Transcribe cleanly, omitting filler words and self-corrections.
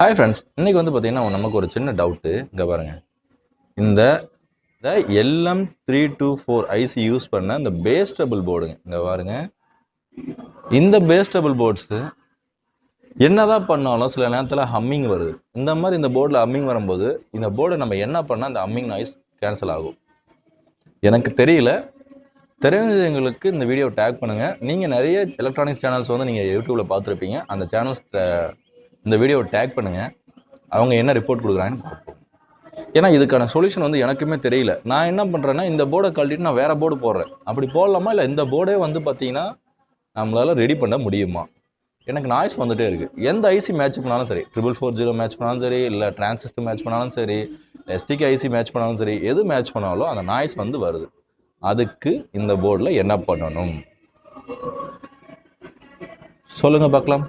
Hi friends, இன்றைக்கி வந்து பார்த்திங்கன்னா நமக்கு ஒரு சின்ன டவுட்டு. இங்கே பாருங்கள், இந்த LM324 ஐசி யூஸ் பண்ண இந்த பேஸ்டபிள் போர்டுங்க. இங்கே பாருங்கள், இந்த பேஸ்டபிள் போர்ட்ஸு என்னதான் பண்ணாலும் சில நேரத்தில் ஹம்மிங் வருது. இந்த மாதிரி இந்த போர்டில் ஹம்மிங் வரும்போது இந்த போர்டை நம்ம என்ன பண்ணால் இந்த ஹம்மிங் நாய்ஸ் கேன்சல் ஆகும் எனக்கு தெரியல. தெரிஞ்சவங்களுக்கு இந்த வீடியோ டேக் பண்ணுங்கள். நீங்கள் நிறைய எலக்ட்ரானிக் சேனல்ஸ் வந்து நீங்கள் யூடியூப்பில் பார்த்துருப்பீங்க. அந்த சேனல்ஸ் இந்த வீடியோவை டேக் பண்ணுங்கள். அவங்க என்ன ரிப்போர்ட் கொடுக்குறாங்கன்னு பார்ப்போம். ஏன்னா இதுக்கான சொல்யூஷன் வந்து எனக்குமே தெரியல. நான் என்ன பண்ணுறேன்னா, இந்த போர்டை கழட்டிட்டு நான் வேறு போர்டு போடுறேன். அப்படி போடலாமா, இல்லை இந்த போர்டே வந்து பார்த்தீங்கன்னா நம்மளால் ரெடி பண்ண முடியுமா? எனக்கு நாய்ஸ் வந்துகிட்டே இருக்குது. எந்த ஐசி மேட்ச் பண்ணாலும் சரி, 4440 மேட்ச் பண்ணாலும் சரி, இல்லை டிரான்சிஸ்டர் மேட்ச் பண்ணாலும் சரி, எஸ்டிகே ஐசி மேட்ச் பண்ணாலும் சரி, எது மேட்ச் பண்ணாலும் அந்த நாய்ஸ் வந்து வருது. அதுக்கு இந்த போர்டில் என்ன பண்ணணும் சொல்லுங்கள் பார்க்கலாம்.